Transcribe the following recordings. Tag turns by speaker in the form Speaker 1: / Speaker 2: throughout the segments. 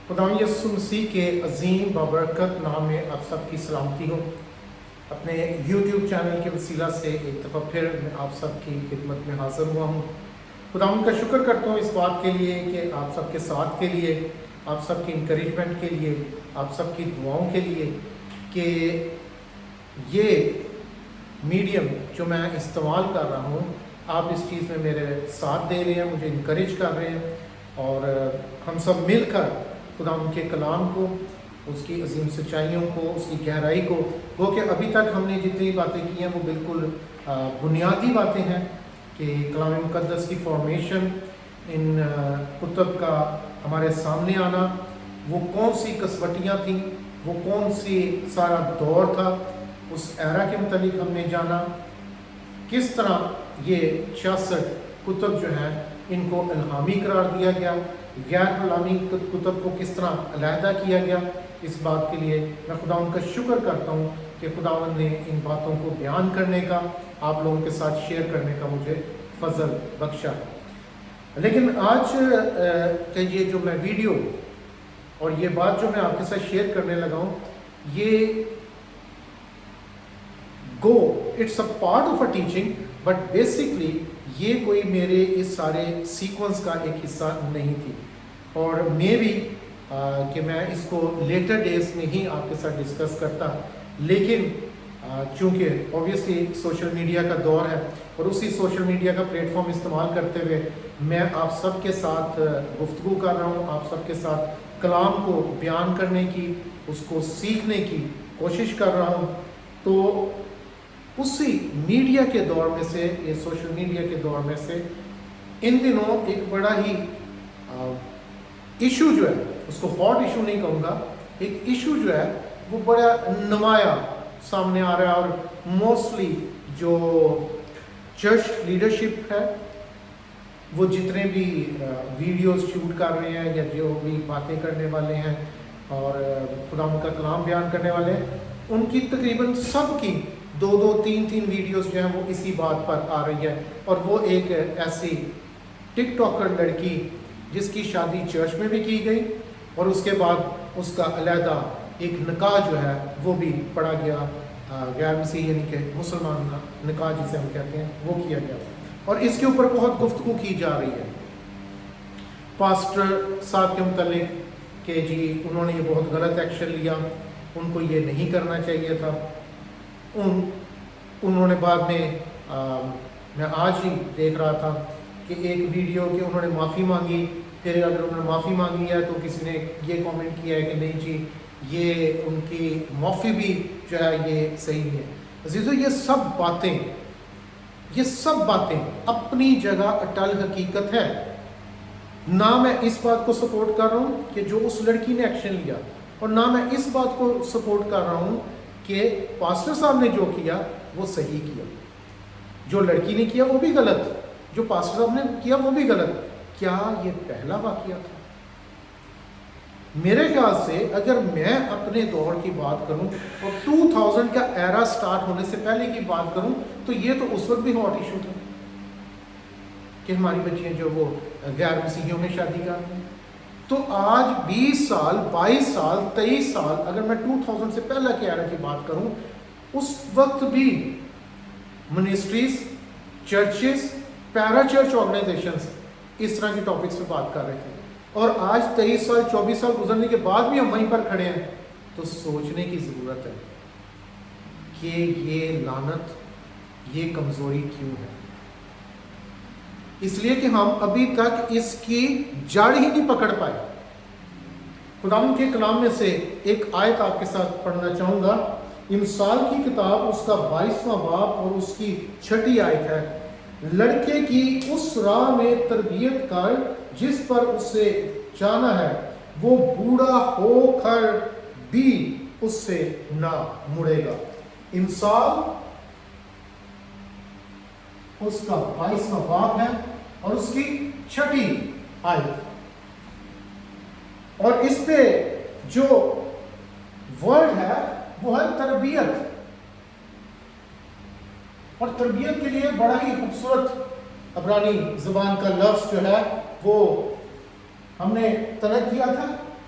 Speaker 1: خدا یسوع مسیح کے عظیم بابرکت نام میں آپ سب کی سلامتی ہو۔ اپنے یوٹیوب چینل کے وسیلہ سے ایک دفعہ پھر میں آپ سب کی خدمت میں حاضر ہوا ہوں۔ خدا ان کا شکر کرتا ہوں اس بات کے لیے کہ آپ سب کے ساتھ کے لیے، آپ سب کی انکریجمنٹ کے لیے، آپ سب کی دعاؤں کے لیے کہ یہ میڈیم جو میں استعمال کر رہا ہوں، آپ اس چیز میں میرے ساتھ دے رہے ہیں، مجھے انکریج کر رہے ہیں، اور ہم سب مل کر خدا ان کے کلام کو، اس کی عظیم سچائیوں کو، اس کی گہرائی کو، وہ کہ ابھی تک ہم نے جتنی باتیں کی ہیں وہ بالکل بنیادی باتیں ہیں کہ کلام مقدس کی فارمیشن، ان کتب کا ہمارے سامنے آنا، وہ کون سی کسوٹیاں تھیں، وہ کون سی سارا دور تھا، اس ایرا کے متعلق ہم نے جانا، کس طرح یہ 66 کتب جو ہیں ان کو الہامی قرار دیا گیا، غیر الہامی کتب کو کس طرح علیحدہ کیا گیا۔ اس بات کے لیے میں خدا ان کا شکر کرتا ہوں کہ خداوند نے ان باتوں کو بیان کرنے کا، آپ لوگوں کے ساتھ شیئر کرنے کا مجھے فضل بخشا۔ لیکن آج کہ یہ جو میں ویڈیو اور یہ بات جو میں آپ کے ساتھ شیئر کرنے لگا ہوں، یہ it's a part of a teaching, but basically یہ کوئی میرے اس سارے سیکوینس کا ایک حصہ نہیں تھی، اور میں بھی کہ میں اس کو لیٹر ڈیز میں ہی آپ کے ساتھ ڈسکس کرتا، لیکن چونکہ اوبویسلی سوشل میڈیا کا دور ہے اور اسی سوشل میڈیا کا پلیٹ فارم استعمال کرتے ہوئے میں آپ سب کے ساتھ گفتگو کر رہا ہوں، آپ سب کے ساتھ کلام کو بیان کرنے کی، اس کو سیکھنے کی کوشش کر رہا ہوں۔ تو اسی میڈیا کے دور میں سے، یہ سوشل میڈیا کے دور میں سے ان دنوں ایک بڑا ہی ایشو جو ہے، اس کو ہاٹ ایشو نہیں کہوں گا، ایک ایشو جو ہے وہ بڑا نمایاں سامنے آ رہا ہے، اور موسٹلی جو چرچ لیڈرشپ ہے، وہ جتنے بھی ویڈیوز شوٹ کر رہے ہیں یا جو بھی باتیں کرنے والے ہیں اور خدا ان کا کلام بیان کرنے والے ہیں، ان کی تقریباً سب کی 2-3 ویڈیوز جو ہیں وہ اسی بات پر آ رہی ہے، اور وہ ایک ایسی ٹک ٹاکر لڑکی جس کی شادی چرچ میں بھی کی گئی، اور اس کے بعد اس کا علیحدہ ایک نکاح جو ہے وہ بھی پڑھا گیا، غیر مسیح یعنی کہ مسلمان نکاح جسے ہم کہتے ہیں، وہ کیا گیا، اور اس کے اوپر بہت گفتگو کی جا رہی ہے پاسٹر صاحب کے متعلق کہ جی انہوں نے یہ بہت غلط ایکشن لیا، ان کو یہ نہیں کرنا چاہیے تھا۔ انہوں نے بعد میں آج ہی دیکھ رہا تھا کہ ایک ویڈیو کہ انہوں نے معافی مانگی، پھر اگر انہوں نے معافی مانگی ہے تو کسی نے یہ کامنٹ کیا ہے کہ نہیں جی یہ ان کی معافی بھی جو ہے یہ صحیح نہیں ہے۔ عزیزو، یہ سب باتیں اپنی جگہ اٹل حقیقت ہے۔ نہ میں اس بات کو سپورٹ کر رہا ہوں کہ جو اس لڑکی نے ایکشن لیا، اور نہ میں اس بات کو سپورٹ کر رہا ہوں کہ پاسٹر صاحب نے جو کیا وہ صحیح کیا۔ جو لڑکی نے کیا وہ بھی غلط، جو پاسٹر صاحب نے کیا وہ بھی غلط۔ کیا یہ پہلا واقعہ تھا؟ میرے خیال سے اگر میں اپنے دور کی بات کروں اور 2000 کا ایرا سٹارٹ ہونے سے پہلے کی بات کروں تو یہ تو اس وقت بھی ہاٹ ایشو تھا کہ ہماری بچیاں جو وہ غیر مسیحیوں میں شادی کر رہی ہیں۔ تو آج 20 سال، 22 سال، 23 سال، اگر میں 2000 سے پہلے کے ایرا کی بات کروں، اس وقت بھی منسٹریز، چرچز، پیرا چرچ آرگنائزیشنز اس طرح کے ٹاپکس پہ بات کر رہے تھے، اور آج 23 سال 24 سال گزرنے کے بعد بھی ہم وہیں پر کھڑے ہیں۔ تو سوچنے کی ضرورت ہے کہ یہ لعنت، یہ کمزوری کیوں ہے؟ اس لیے کہ ہم ابھی تک اس کی جڑ ہی نہیں پکڑ پائے۔ خداوند کے کلام میں سے ایک آیت آپ کے ساتھ پڑھنا چاہوں گا، امثال کی کتاب اس کا 22واں باب اور اس کی 6 آیت ہے۔ لڑکے کی اس راہ میں تربیت کر جس پر اسے جانا ہے، وہ بوڑھا ہو کر بھی اس سے نہ مڑے گا۔ امثال اس کا 22واں باب ہے اور اس کی 6 آیت، اور اس پہ جو ورڈ ہے وہ ہے تربیت، اور تربیت کے لیے بڑا ہی خوبصورت عبرانی زبان کا لفظ جو ہے وہ ہم نے طلب کیا تھا،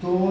Speaker 1: 2